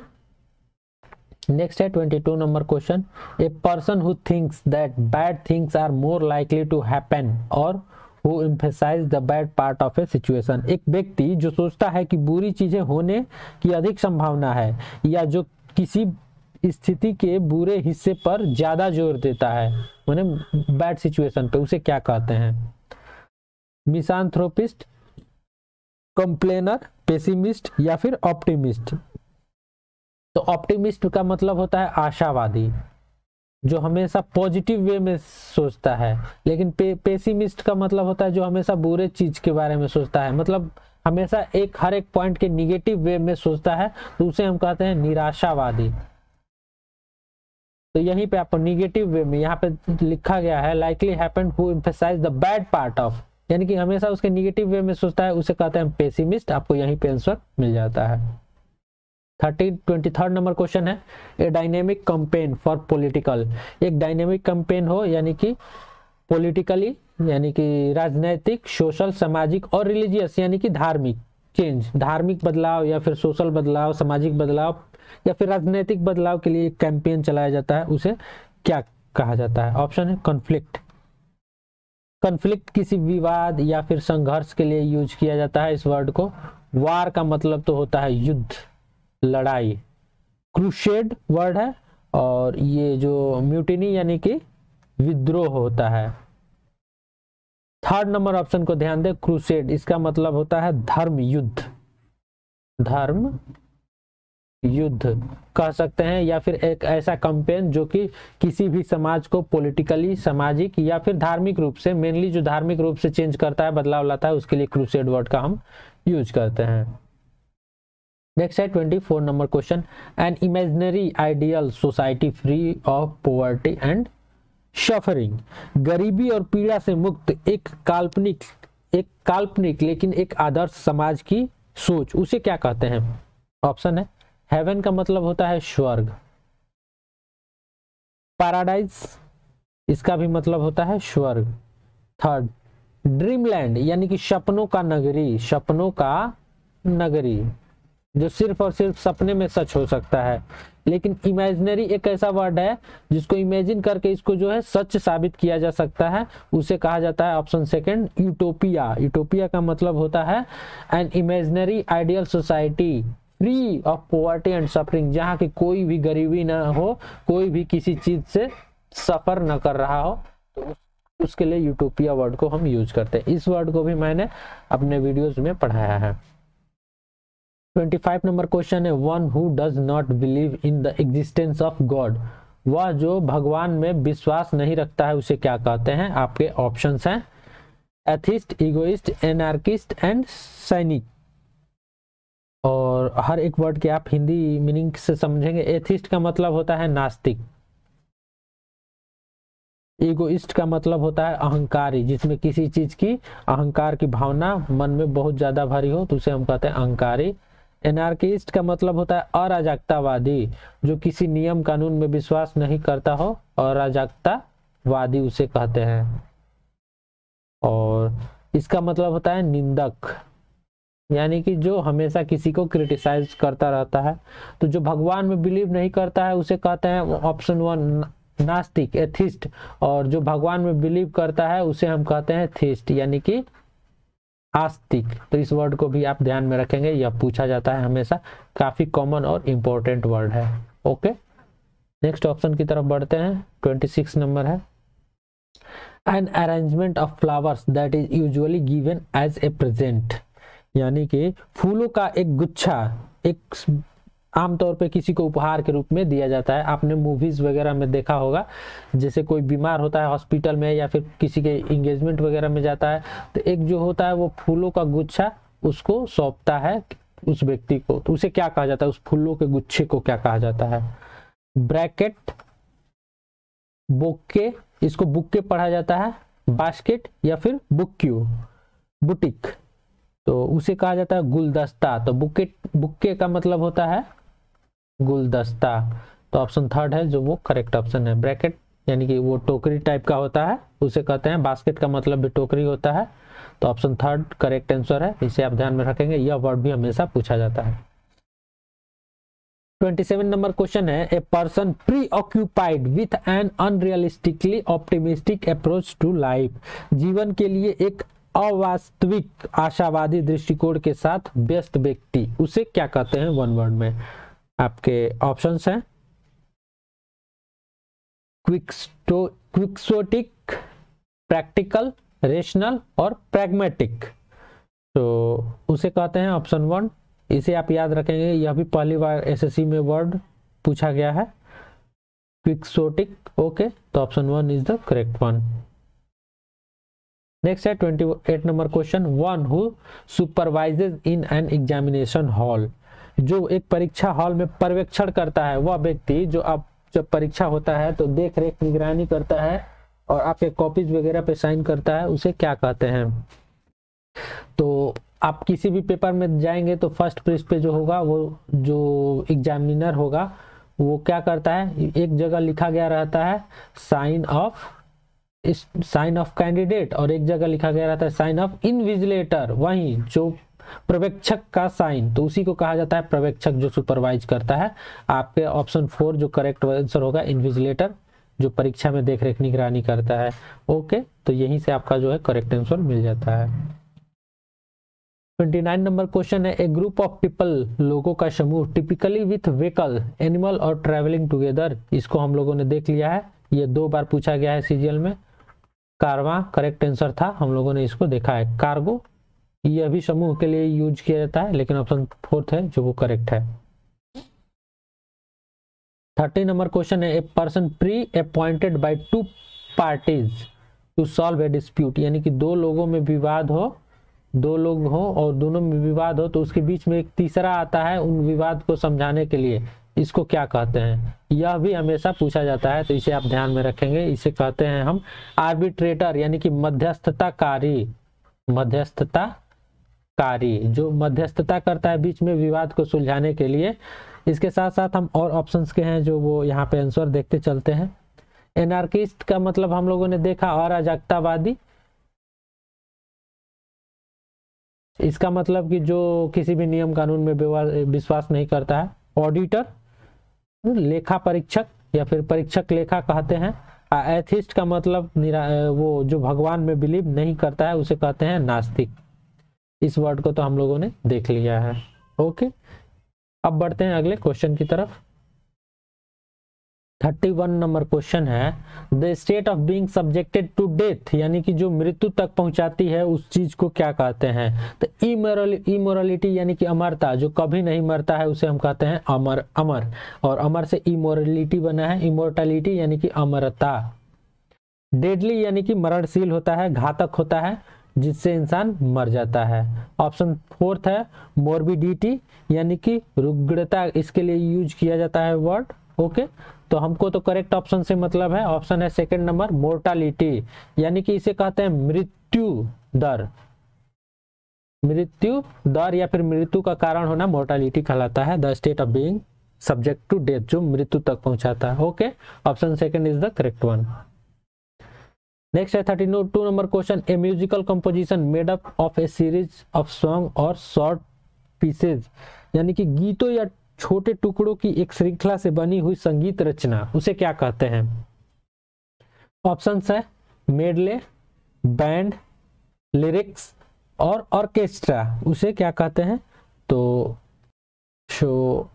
Speaker 1: नेक्स्ट है 22 number question. A person who thinks that bad things are more likely to happen और who emphasize the bad part of a situation. एक व्यक्ति जो सोचता है कि बुरी चीजें होने की अधिक संभावना है, या जो किसी स्थिति के बुरे हिस्से पर ज्यादा जोर देता है, माने बैड सिचुएशन पे, उसे क्या कहते हैं? मिसांथ्रोपिस्ट, कंप्लेनर, पेसिमिस्ट या फिर ऑप्टिमिस्ट। तो ऑप्टिमिस्ट का मतलब होता है आशावादी, जो हमेशा पॉजिटिव वे में सोचता है। लेकिन पेसिमिस्ट का मतलब होता है जो हमेशा बुरे चीज के बारे में सोचता है, मतलब हमेशा हर एक पॉइंट के निगेटिव वे में सोचता है, तो उसे हम कहते हैं निराशावादी। तो यहीं पे आपको निगेटिव वे में यहाँ पे लिखा गया है likely happened who emphasize the bad part of, यानी कि हमेशा उसके निगेटिव वे में सोचता है, उसे कहते हैं पेसिमिस्ट। आपको यहीं पे आंसर मिल जाता है। 23rd नंबर क्वेश्चन है ए डायनेमिक कैंपेन फॉर पॉलिटिकल। एक डायनेमिक कैंपेन हो, यानी कि पॉलिटिकली, यानी कि राजनैतिक, सोशल, सामाजिक और रिलीजियस, यानी कि धार्मिक चेंज, धार्मिक बदलाव या फिर सोशल बदलाव, सामाजिक बदलाव या फिर राजनीतिक बदलाव के लिए एक कैंपेन चलाया जाता है, उसे क्या कहा जाता है? ऑप्शन है कॉन्फ्लिक्ट। कॉन्फ्लिक्ट किसी विवाद या फिर संघर्ष के लिए यूज किया जाता है इस वर्ड को। वार का मतलब तो होता है युद्ध, लड़ाई। क्रूसेड वर्ड है, और ये जो म्यूटिनी यानी कि विद्रोह होता है। थर्ड नंबर ऑप्शन को ध्यान दें, क्रूसेड, इसका मतलब होता है धर्म युद्ध। धर्म युद्ध कह सकते हैं, या फिर एक ऐसा कैंपेन जो कि किसी भी समाज को पॉलिटिकली, सामाजिक या फिर धार्मिक रूप से, मेनली जो धार्मिक रूप से चेंज करता है, बदलाव लाता है, उसके लिए क्रूसेड वर्ड का हम यूज करते हैं। नेक्स्ट है 24 number question. An imaginary ideal society free of poverty and suffering. गरीबी और पीड़ा से मुक्त एक काल्पनिक लेकिन एक आदर्श समाज की सोच, उसे क्या कहते हैं? ऑप्शन है हेवन का मतलब होता है स्वर्ग। पैराडाइज, इसका भी मतलब होता है स्वर्ग। थर्ड, ड्रीमलैंड, यानी कि सपनों का नगरी। सपनों का नगरी जो सिर्फ और सिर्फ सपने में सच हो सकता है। लेकिन इमेजिनरी एक ऐसा वर्ड है जिसको इमेजिन करके इसको जो है सच साबित किया जा सकता है, उसे कहा जाता है ऑप्शन सेकंड यूटोपिया। यूटोपिया का मतलब होता है an imaginary ideal society free of poverty and suffering, जहाँ की कोई भी गरीबी ना हो, कोई भी किसी चीज से सफर न कर रहा हो, तो उसके लिए यूटोपिया वर्ड को हम यूज करते हैं। इस वर्ड को भी मैंने अपने वीडियोस में पढ़ाया है। 25 नंबर क्वेश्चन है one who does not believe in the existence of God. वह जो भगवान में विश्वास नहीं रखता है, उसे क्या कहते हैं? आपके ऑप्शंस हैं एथिस्ट, इगोइस्ट, एनार्किस्ट एंड साइनिक। और हर एक वर्ड के आप हिंदी मीनिंग से समझेंगे। एथिस्ट का मतलब होता है नास्तिक। ईगोइस्ट का मतलब होता है अहंकारी, जिसमें किसी चीज की अहंकार की भावना मन में बहुत ज्यादा भरी हो, तो उसे हम कहते हैं अहंकारी। एनार्किस्ट का मतलब होता है अराजकतावादी, जो किसी नियम कानून में विश्वास नहीं करता हो, अराजकता वादी उसे कहते हैं। और इसका मतलब होता है निंदक, यानी कि जो हमेशा किसी को क्रिटिसाइज करता रहता है। तो जो भगवान में बिलीव नहीं करता है उसे कहते हैं ऑप्शन 1 नास्तिक, एथिस्ट। और जो भगवान में बिलीव करता है उसे हम कहते हैं थीस्ट, यानी कि आस्तिक। तो इस वर्ड को भी आप ध्यान में रखेंगे, यह पूछा जाता है हमेशा, काफी कॉमन और इंपॉर्टेंट वर्ड है। ओके, नेक्स्ट ऑप्शन की तरफ बढ़ते हैं। 26 नंबर है an arrangement of flowers that is usually given as a present, यानी कि फूलों का एक गुच्छा एक आमतौर पे किसी को उपहार के रूप में दिया जाता है। आपने मूवीज वगैरह में देखा होगा, जैसे कोई बीमार होता है हॉस्पिटल में या फिर किसी के एंगेजमेंट वगैरह में जाता है, तो एक जो होता है वो फूलों का गुच्छा उसको सौंपता है उस व्यक्ति को। तो उसे क्या कहा जाता है, उस फूलों के गुच्छे को क्या कहा जाता है? ब्रैकेट, बुक्के, इसको बुक्के पढ़ा जाता है, बास्केट या फिर बुक्यू, बुटीक, तो उसे कहा जाता है गुलदस्ता। तो बुक्के का मतलब होता है गुलदस्ता। तो ऑप्शन 3 है जो वो करेक्ट ऑप्शन है। ब्रैकेट यानी कि वो टोकरी टाइप का होता है, उसे कहते हैं। बास्केट का मतलब भी टोकरी होता है। तो ऑप्शन 3 करेक्ट आंसर है, इसे आप ध्यान में रखेंगे, यह वर्ड भी हमेशा पूछा जाता है। 27 नंबर क्वेश्चन है a person preoccupied with an unrealistically optimistic approach to life, जीवन के लिए एक अवास्तविक आशावादी दृष्टिकोण के साथ व्यस्त व्यक्ति, उसे क्या कहते हैं? 1 वर्ड में आपके ऑप्शंस हैं क्विक्सोटिक, प्रैक्टिकल, रेशनल और प्रैग्मेटिक। तो उसे कहते हैं ऑप्शन 1। इसे आप याद रखेंगे, यह भी पहली बार एसएससी में वर्ड पूछा गया है, क्विक्सोटिक। ओके, तो option 1 is the correct one. Next है 28 number question, one who supervises in an examination hall, जो एक परीक्षा हॉल में पर्यवेक्षण करता है, वह व्यक्ति जो आप जब परीक्षा होता है तो देख रेख निगरानी करता है और आपके कॉपीज वगैरह पे साइन करता है, उसे क्या कहते हैं? तो आप किसी भी पेपर में जाएंगे तो फर्स्ट पेज पे जो होगा, वो जो एग्जामिनर होगा वो क्या करता है, एक जगह लिखा गया रहता है साइन ऑफ कैंडिडेट और एक जगह लिखा गया रहता है साइन ऑफ इनविजिलेटर, वहीं जो पर्यवेक्षक का साइन, तो उसी को कहा जाता है पर्यवेक्षक जो सुपरवाइज करता है। आपके ऑप्शन 4 जो करेक्ट आंसर होगा, इनविजिलेटर, जो परीक्षा में देख रेख निगरानी करता है। ओके, तो यहीं से आपका जो है करेक्ट आंसर मिल जाता है। 29 नंबर क्वेश्चन है ए ग्रुप ऑफ पीपल, लोगों का समूह, टिपिकली विथ व्हीकल, एनिमल और ट्रैवलिंग टुगेदर, इसको हम लोगों ने देख लिया है, ये 2 बार पूछा गया है सीजीएल में। कारवां करेक्ट आंसर था, हम लोगों ने इसको देखा है। कार्गो, यह भी समूह के लिए यूज किया जाता है, लेकिन ऑप्शन 4 है जो वो करेक्ट है। 30 नंबर क्वेश्चन है a person pre appointed by 2 parties to solve a dispute, यानी कि 2 लोगों में विवाद हो, 2 लोग हो और दोनों में विवाद हो, तो उसके बीच में एक तीसरा आता है उन विवाद को समझाने के लिए, इसको क्या कहते हैं? यह भी हमेशा पूछा जाता है, तो इसे आप ध्यान में रखेंगे, इसे कहते हैं हम आर्बिट्रेटर, यानी कि मध्यस्थताकारी, जो मध्यस्थता करता है बीच में विवाद को सुलझाने के लिए। इसके साथ साथ हम और ऑप्शंस के हैं जो वो यहाँ पे आंसर देखते चलते हैं। एनार्किस्ट का मतलब हम लोगों ने देखा अराजकतावादी, इसका मतलब कि जो किसी भी नियम कानून में विश्वास नहीं करता है। ऑडिटर, लेखा परीक्षक या फिर परीक्षक लेखा कहते हैं। एथिस्ट का मतलब वो जो भगवान में बिलीव नहीं करता है उसे कहते हैं नास्तिक। इस वर्ड को तो हम लोगों ने देख लिया है। ओके, अब बढ़ते हैं अगले क्वेश्चन की तरफ। 31 नंबर क्वेश्चन है the state of being subjected to death, यानी कि जो मृत्यु तक पहुंचाती है उस चीज को क्या कहते हैं? तो इमोरलिटी यानी कि अमरता, जो कभी नहीं मरता है उसे हम कहते हैं अमर। और अमर से इमोरलिटी बना है, इमोर्टलिटी यानी कि अमरता। डेडली यानी कि मरणशील होता है, घातक होता है, जिससे इंसान मर जाता है। ऑप्शन 4 है मोर्बिडिटी, यानी कि रुग्णता, इसके लिए यूज किया जाता है वर्ड। ओके, तो हमको तो करेक्ट ऑप्शन से मतलब है, ऑप्शन है 2 नंबर मोर्टालिटी, यानी कि इसे कहते हैं मृत्यु दर या फिर मृत्यु का कारण होना मोर्टालिटी कहलाता है। The state of being subject to death, जो मृत्यु तक पहुंचाता है। Okay, option 2 is the correct one. Next है 32 number question, a musical composition made up of a series of song और शॉर्ट पीसेज, यानी कि गीतों या छोटे टुकड़ों की एक श्रृंखला से बनी हुई संगीत रचना, उसे क्या कहते हैं? ऑप्शंस है मेडले, बैंड, लिरिक्स और ऑर्केस्ट्रा, उसे क्या कहते हैं? तो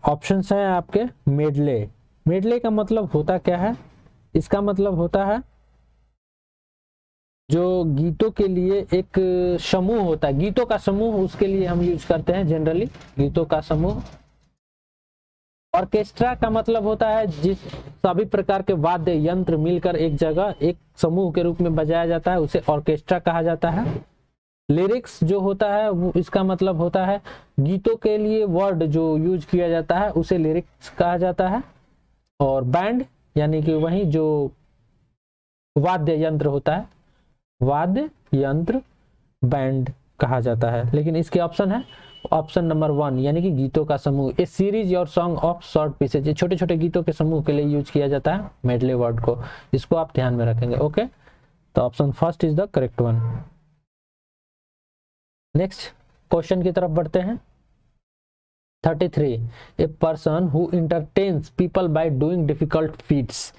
Speaker 1: ऑप्शंस है आपके मेडले। मेडले का मतलब होता क्या है? इसका मतलब होता है जो गीतों के लिए एक समूह होता है, गीतों का समूह, उसके लिए हम यूज करते हैं जनरली, गीतों का समूह। ऑर्केस्ट्रा का मतलब होता है जिस सभी प्रकार के वाद्य यंत्र मिलकर एक जगह एक समूह के रूप में बजाया जाता है, उसे ऑर्केस्ट्रा कहा जाता है। लिरिक्स जो होता है वो इसका मतलब होता है गीतों के लिए वर्ड जो यूज किया जाता है, उसे लिरिक्स कहा जाता है। और बैंड यानी कि वही जो वाद्य यंत्र होता है, वाद्य यंत्र बैंड कहा जाता है। लेकिन इसके ऑप्शन है ऑप्शन नंबर 1, यानी कि गीतों का समूह। ए सीरीज और सॉन्ग ऑफ शॉर्ट पीसेज, छोटे छोटे गीतों के समूह के लिए यूज किया जाता है मेडले वर्ड को, इसको आप ध्यान में रखेंगे। ओके, तो option first is the correct one. Next question की तरफ बढ़ते हैं। 33, a person who entertains people by doing difficult feats,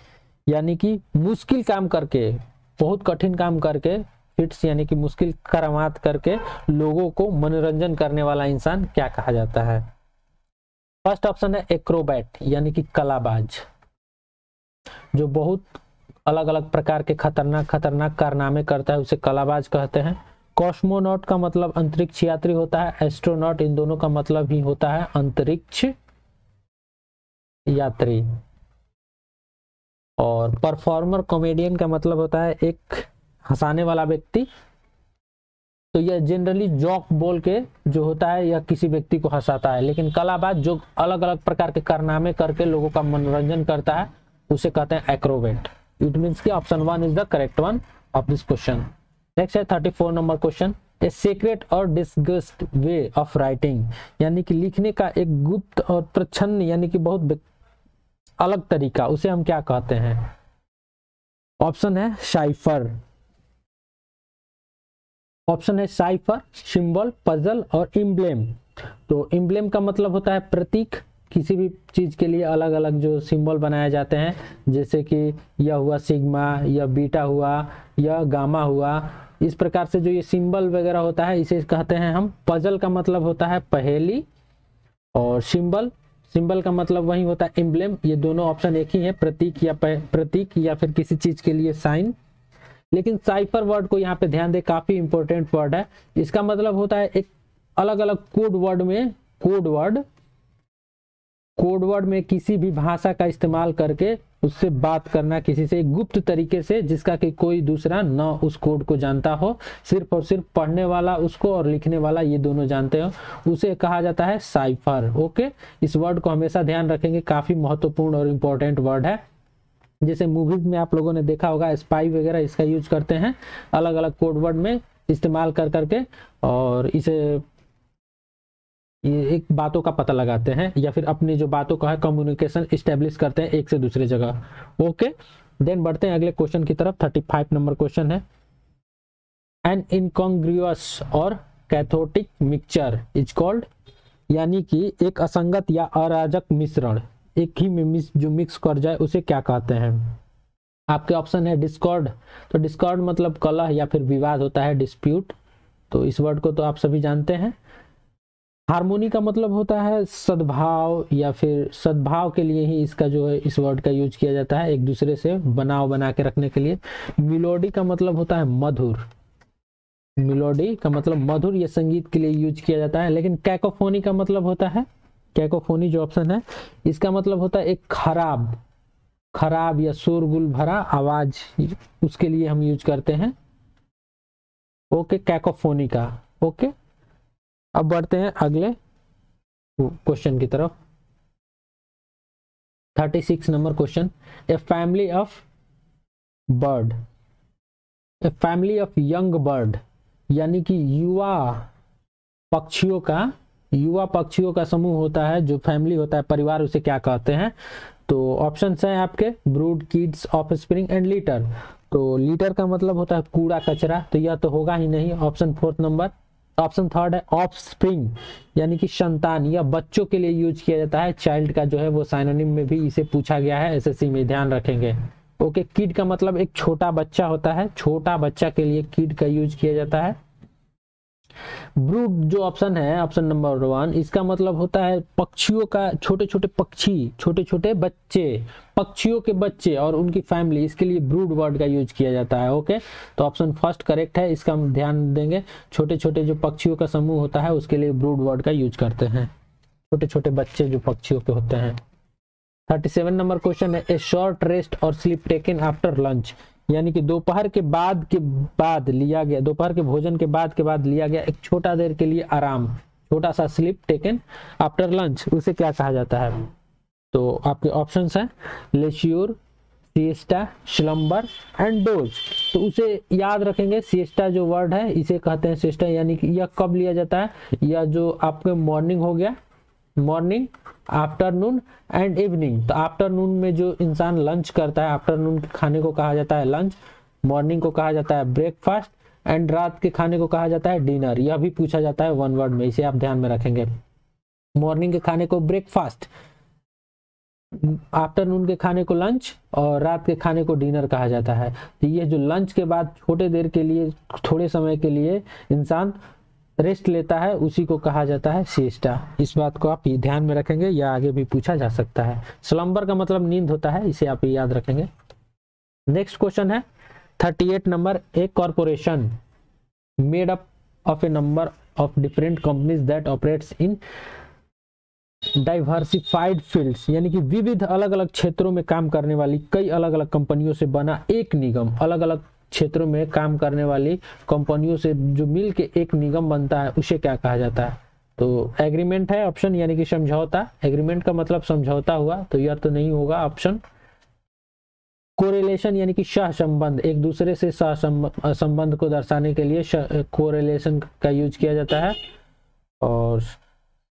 Speaker 1: यानी कि मुश्किल काम करके, बहुत कठिन काम करके, फिट्स यानी कि मुश्किल करामात करके लोगों को मनोरंजन करने वाला इंसान क्या कहा जाता है? फर्स्ट ऑप्शन है एक्रोबैट, यानी कि कलाबाज, जो बहुत अलग अलग प्रकार के खतरनाक खतरनाक कारनामे करता है, उसे कलाबाज कहते हैं। कॉस्मोनॉट का मतलब अंतरिक्ष यात्री होता है, एस्ट्रोनॉट इन दोनों का मतलब ही होता है अंतरिक्ष यात्री। और परफॉर्मर कॉमेडियन का मतलब होता है एक हंसाने वाला व्यक्ति, तो यह जनरली जॉक बोल के जो होता है यह किसी व्यक्ति को हंसाता है। लेकिन कलाबाज जो अलग अलग प्रकार के कारनामे करके लोगों का मनोरंजन करता है, उसे कहते हैं एक्रोबेट। इट मींस कि option 1 is the correct one of this question. Next है 34 नंबर क्वेश्चन, ए सीक्रेट और डिस्गस्ड वे ऑफ राइटिंग, यानी कि लिखने का एक गुप्त और प्रच्छन्न यानी कि बहुत अलग तरीका, उसे हम क्या कहते हैं? ऑप्शन है साइफर, ऑप्शन है साइफर, सिंबल, पजल और इम्ब्लेम। तो इम्ब्लेम का मतलब होता है प्रतीक, किसी भी चीज के लिए अलग अलग जो सिंबल बनाए जाते हैं, जैसे कि यह हुआ सिग्मा, यह बीटा हुआ, यह गामा हुआ, इस प्रकार से जो ये सिंबल वगैरह होता है इसे कहते हैं हम। पजल का मतलब होता है पहेली, और सिंबल, सिंबल का मतलब वही होता है इम्ब्लेम। ये दोनों ऑप्शन एक ही है, प्रतीक या फिर किसी चीज के लिए साइन। लेकिन साइफर वर्ड को यहाँ पे ध्यान दे, काफी इंपॉर्टेंट वर्ड है। इसका मतलब होता है एक अलग अलग कोड वर्ड में, कोड वर्ड में किसी भी भाषा का इस्तेमाल करके उससे बात करना किसी से गुप्त तरीके से, जिसका कि कोई दूसरा न उस कोड को जानता हो, सिर्फ और सिर्फ पढ़ने वाला उसको और लिखने वाला ये दोनों जानते हो, उसे कहा जाता है साइफर। ओके, इस वर्ड को हमेशा ध्यान रखेंगे, काफी महत्वपूर्ण और इम्पोर्टेंट वर्ड है। जैसे मूवीज में आप लोगों ने देखा होगा, स्पाई वगैरह इसका यूज करते हैं अलग अलग कोड वर्ड में इस्तेमाल कर करके, और इसे ये एक बातों का पता लगाते हैं या फिर अपनी जो बातों का है कम्युनिकेशन इस्टेब्लिश करते हैं एक से दूसरे जगह। ओके, देन बढ़ते हैं अगले क्वेश्चन की तरफ। 35 नंबर क्वेश्चन है, एन इनकॉन्ग्रुअस और कैथोटिक मिक्सचर इज कॉल्ड, यानी कि एक असंगत या अराजक मिश्रण, एक ही में जो मिक्स कर जाए उसे क्या कहते हैं? आपके ऑप्शन है डिस्कॉर्ड। तो डिस्कॉर्ड मतलब कलह या फिर विवाद होता है, डिस्प्यूट, तो इस वर्ड को तो आप सभी जानते हैं। हार्मोनी का मतलब होता है सद्भाव, या फिर सद्भाव के लिए ही इसका जो है इस वर्ड का यूज किया जाता है, एक दूसरे से बनाव बना के रखने के लिए। मिलोडी का मतलब होता है मधुर, मिलोडी का मतलब मधुर, ये संगीत के लिए यूज किया जाता है। लेकिन कैकोफोनी का मतलब होता है, कैकोफोनी जो ऑप्शन है इसका मतलब होता है एक खराब या शोरगुल भरा आवाज, उसके लिए हम यूज करते हैं। ओके, कैकोफोनी का। ओके, अब बढ़ते हैं अगले क्वेश्चन की तरफ। 36 number question, a family of bird, a family of young bird, यानी कि युवा पक्षियों का समूह होता है, जो फैमिली होता है, परिवार, उसे क्या कहते हैं? तो ऑप्शंस हैं आपके brood, kids, offspring and litter. तो लीटर का मतलब होता है कूड़ा कचरा, तो यह तो होगा ही नहीं। Option fourth number. Option third है ऑफस्प्रिंग, यानी कि संतान या बच्चों के लिए यूज किया जाता है। चाइल्ड का जो है वो साइनोनिम में भी इसे पूछा गया है एसएससी में, ध्यान रखेंगे। ओके, किड का मतलब एक छोटा बच्चा होता है, छोटा बच्चा के लिए किड का यूज किया जाता है। ब्रूड जो ऑप्शन है, ऑप्शन नंबर 1, इसका मतलब होता है पक्षियों का, छोटे छोटे पक्षी, छोटे छोटे बच्चे, पक्षियों के बच्चे और उनकी फैमिली, इसके लिए ब्रूड वर्ड का यूज किया जाता है। ओके, तो ऑप्शन फर्स्ट करेक्ट है, इसका हम ध्यान देंगे। छोटे छोटे जो पक्षियों का समूह होता है उसके लिए ब्रूड वर्ड का यूज करते हैं, छोटे छोटे बच्चे जो पक्षियों के होते हैं। 37 नंबर क्वेश्चन है, ए शॉर्ट रेस्ट और स्लीप टेकन आफ्टर लंच, यानी कि दोपहर के बाद लिया गया, दोपहर के भोजन के बाद लिया गया एक छोटा देर के लिए आराम, छोटा सा स्लीप टेकन आफ्टर लंच, उसे क्या कहा जाता है? तो आपके ऑप्शंस हैं लेश्योर, सिएस्टा, स्लम्बर एंड डोज। तो उसे याद रखेंगे, सिएस्टा जो वर्ड है इसे कहते हैं सिएस्टा, यानी कि यह कब लिया जाता है? यह जो आपके मॉर्निंग हो गया, मॉर्निंग, आफ्टरनून एंड इवनिंग। तो आफ्टरनून में जो इंसान लंच करता है, आफ्टरनून के खाने को कहा जाता है लंच, मॉर्निंग को कहा जाता है ब्रेकफास्ट एंड रात के खाने को कहा जाता है डिनर। यह भी पूछा जाता है वन वर्ड में, इसे आप ध्यान में रखेंगे। मॉर्निंग के खाने को ब्रेकफास्ट, आफ्टरनून के खाने को लंच और रात के खाने को डिनर कहा जाता है। तो ये जो लंच के बाद छोटे देर के लिए, थोड़े समय के लिए इंसान रेस्ट लेता है, उसी को कहा जाता है सिएस्टा। इस बात को आप ध्यान में रखेंगे, या आगे भी पूछा जा सकता है। स्लम्बर का मतलब नींद होता है, इसे आप याद रखेंगे। नेक्स्ट क्वेश्चन है 38 number, A corporation made up of A number of different companies that operates in diversified fields, यानी कि विविध अलग अलग क्षेत्रों में काम करने वाली कई अलग अलग कंपनियों से बना एक निगम, अलग अलग क्षेत्रों में काम करने वाली कंपनियों से जो मिल के एक निगम बनता है, उसे क्या कहा जाता है? तो एग्रीमेंट है ऑप्शन, यानी कि समझौता। एग्रीमेंट का मतलब समझौता हुआ, तो यह तो नहीं होगा ऑप्शन। कोरिलेशन, यानी कि सहसंबंध, एक दूसरे से संबंध को दर्शाने के लिए कोरिलेशन का यूज किया जाता है। और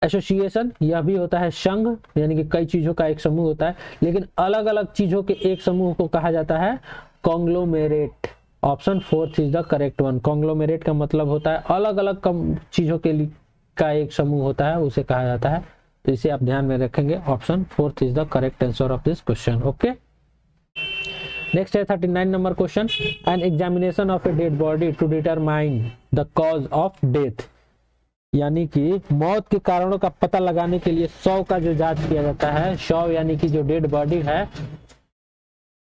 Speaker 1: एसोसिएशन, यह भी होता है संघ, यानी कि कई चीजों का एक समूह होता है, लेकिन अलग अलग चीजों के एक समूह को कहा जाता है conglomerate. Option fourth is the correct one. Conglomerate का मतलब होता है अलग अलग चीजों के लिए का एक समूह होता है, उसे कहा जाता है। तो इसे आप ध्यान में रखेंगे, option fourth is the correct answer of this question. Okay, next है 39 number question, an examination of a dead body to determine the cause of death, यानी कि मौत के कारणों का पता लगाने के लिए शव का जो जांच किया जाता है, शव यानी कि जो डेड बॉडी है,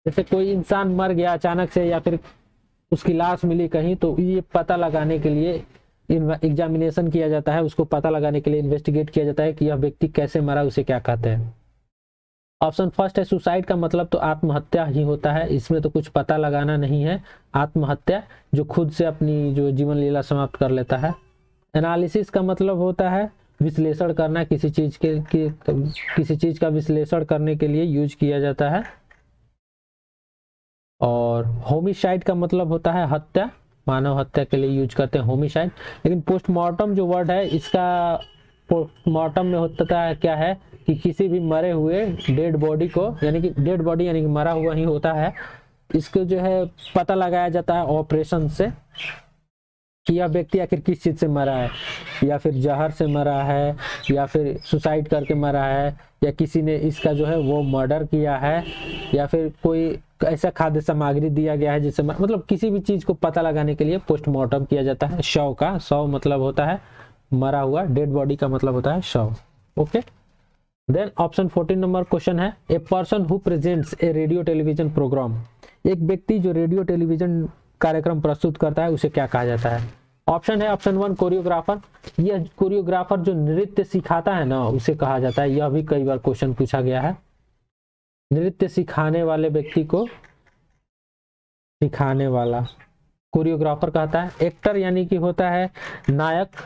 Speaker 1: जैसे कोई इंसान मर गया अचानक से या फिर उसकी लाश मिली कहीं, तो ये पता लगाने के लिए एग्जामिनेशन किया जाता है, उसको पता लगाने के लिए इन्वेस्टिगेट किया जाता है कि यह व्यक्ति कैसे मरा, उसे क्या कहते हैं। ऑप्शन फर्स्ट है सुसाइड, का मतलब तो आत्महत्या ही होता है, इसमें तो कुछ पता लगाना नहीं है। आत्महत्या जो खुद से अपनी जो जीवन लीला समाप्त कर लेता है। एनालिसिस का मतलब होता है विश्लेषण करना, किसी चीज का विश्लेषण करने के लिए यूज किया जाता है। और होमिसाइड का मतलब होता है हत्या, मानव हत्या के लिए यूज करते हैं होमिसाइड। लेकिन पोस्टमार्टम जो वर्ड है, इसका पोस्टमार्टम में होता है क्या है कि किसी भी मरे हुए डेड बॉडी को, यानी कि डेड बॉडी यानी कि मरा हुआ ही होता है, इसको जो है पता लगाया जाता है ऑपरेशन से कि यह व्यक्ति आखिर किस चीज से मरा है, या फिर जहर से मरा है, या फिर सुसाइड करके मरा है, या किसी ने इसका जो है वो मर्डर किया है, या फिर कोई ऐसा खाद्य सामग्री दिया गया है जिससे मतलब किसी भी चीज को पता लगाने के लिए पोस्टमार्टम किया जाता है। शव का, शव मतलब होता है मरा हुआ, डेड बॉडी का मतलब होता है शव। Okay, then option 14 number question है, a person who presents a radio television program, एक व्यक्ति जो रेडियो टेलीविजन कार्यक्रम प्रस्तुत करता है, उसे क्या कहा जाता है? ऑप्शन है ऑप्शन 1 कोरियोग्राफर, यह कोरियोग्राफर जो नृत्य सिखाता है ना, उसे कहा जाता है। यह भी कई बार क्वेश्चन पूछा गया है। नृत्य सिखाने वाले व्यक्ति को सिखाने वाला कोरियोग्राफर कहता है। एक्टर यानी कि होता है नायक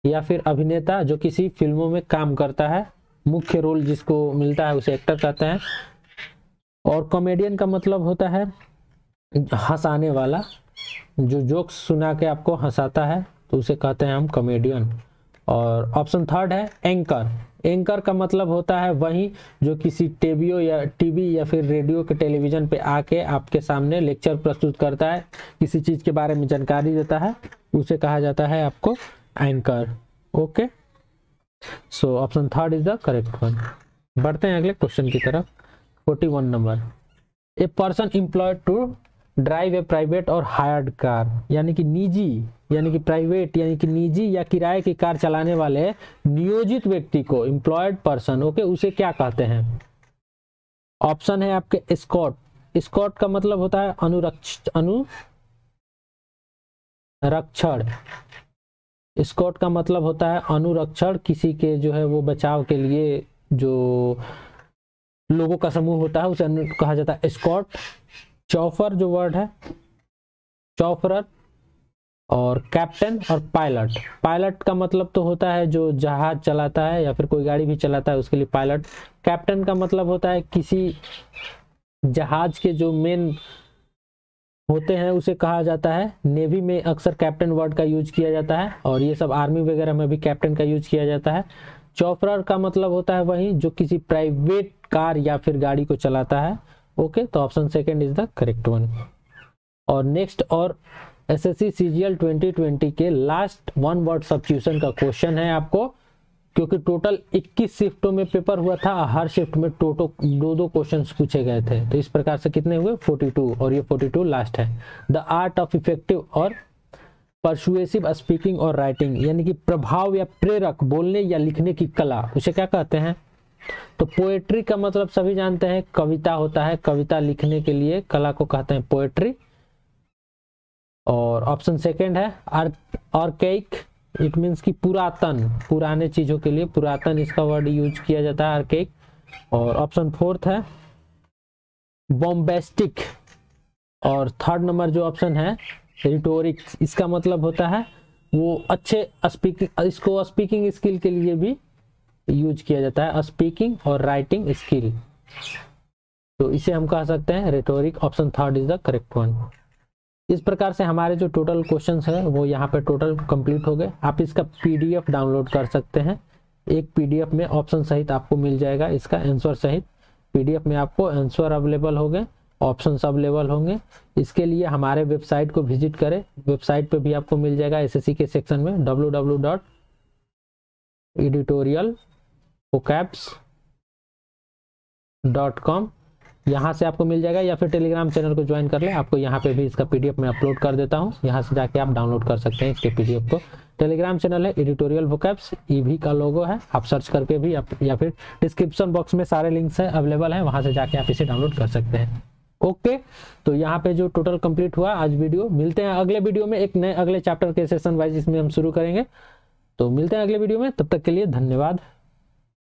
Speaker 1: या फिर अभिनेता जो किसी फिल्मों में काम करता है, मुख्य रोल जिसको मिलता है उसे एक्टर कहते हैं। और कॉमेडियन का मतलब होता है हंसाने वाला, जो जोक्स सुना के आपको हंसाता है, तो उसे कहते हैं हम कॉमेडियन। और ऑप्शन थर्ड है एंकर, एंकर का मतलब होता है वही जो किसी टीवी या फिर रेडियो के टेलीविजन पे आके आपके सामने लेक्चर प्रस्तुत करता है, किसी चीज के बारे में जानकारी देता है, उसे कहा जाता है आपको anchor. Okay, so option third is the correct one. बढ़ते हैं अगले क्वेश्चन की तरफ। 41 number, a person employed to drive a private और हायर्ड कार, यानी कि निजी यानी कि प्राइवेट यानी कि निजी या किराए की कार चलाने वाले नियोजित व्यक्ति को, एम्प्लॉयड पर्सन, ओके, उसे क्या कहते हैं? ऑप्शन है आपके एस्कॉर्ट। एस्कॉर्ट का मतलब होता है अनुरक्षण। एस्कॉर्ट का मतलब होता है अनुरक्षण, किसी के जो है वो बचाव के लिए जो लोगों का समूह होता है उसे कहा जाता है एस्कॉर्ट। चौफर जो वर्ड है, चौफरर, और कैप्टन और पायलट। पायलट का मतलब तो होता है जो जहाज चलाता है या फिर कोई गाड़ी भी चलाता है उसके लिए पायलट। कैप्टन का मतलब होता है किसी जहाज के जो मेन होते हैं उसे कहा जाता है। नेवी में अक्सर कैप्टन वर्ड का यूज किया जाता है, और ये सब आर्मी वगैरह में भी कैप्टन का यूज किया जाता है। चौफरर का मतलब होता है वही जो किसी प्राइवेट कार या फिर गाड़ी को चलाता है। ओके, तो option second is the correct one. और नेक्स्ट और एसएससी सीजीएल 2020 के लास्ट वन वर्ड सब्स्टिट्यूशन का क्वेश्चन है आपको, क्योंकि टोटल 21 शिफ्टों में पेपर हुआ था, हर शिफ्ट में टोटल 2-2 क्वेश्चंस पूछे गए थे, तो इस प्रकार से कितने हुए 42, और ये 42 लास्ट है। द आर्ट ऑफ इफेक्टिव और परसुएसिव स्पीकिंग और राइटिंग, यानी कि प्रभाव या प्रेरक बोलने या लिखने की कला, उसे क्या कहते हैं? तो पोएट्री का मतलब सभी जानते हैं कविता होता है, कविता लिखने के लिए कला को कहते हैं पोएट्री। और ऑप्शन सेकंड है आर्केइक, इट मीन्स कि पुरातन, पुराने चीजों के लिए पुरातन इसका वर्ड यूज किया जाता है आर्केइक। और ऑप्शन फोर्थ है बॉम्बेस्टिक। और थर्ड नंबर जो ऑप्शन है रिटोरिक, इसका मतलब होता है वो अच्छे स्पीकिंग, इसको स्पीकिंग स्किल के लिए भी यूज किया जाता है, स्पीकिंग और राइटिंग स्किल, तो इसे हम कह सकते हैं rhetoric. Option third is the correct one. इस प्रकार से हमारे जो टोटल क्वेश्चंस है वो यहाँ पे टोटल कंप्लीट हो गए। आप इसका पीडीएफ डाउनलोड कर सकते हैं, एक पीडीएफ में ऑप्शन सहित आपको मिल जाएगा, इसका आंसर सहित पीडीएफ में आपको आंसर अवेलेबल होंगे, ऑप्शंस अवेलेबल होंगे। इसके लिए हमारे वेबसाइट को विजिट करें, वेबसाइट पे भी आपको मिल जाएगा एसएससी के सेक्शन में www.editorialvocabs.com, यहाँ से आपको मिल जाएगा, या फिर टेलीग्राम चैनल को ज्वाइन कर ले, आपको यहाँ पे भी इसका पीडीएफ में अपलोड कर देता हूँ, यहाँ से जाके आप डाउनलोड कर सकते हैं इसके पीडीएफ को। टेलीग्राम चैनल है एडिटोरियल वोकैब्स, ईवी का लोगो है, आप सर्च करके भी या फिर डिस्क्रिप्शन बॉक्स में सारे लिंक्स है अवेलेबल है, वहाँ से जाके आप इसे डाउनलोड कर सकते हैं। ओके, तो यहाँ पे जो टोटल कंप्लीट हुआ आज वीडियो। मिलते हैं अगले वीडियो में एक नए अगले चैप्टर के सेशन वाइज इसमें हम शुरू करेंगे, तो मिलते हैं अगले वीडियो में, तब तक के लिए धन्यवाद।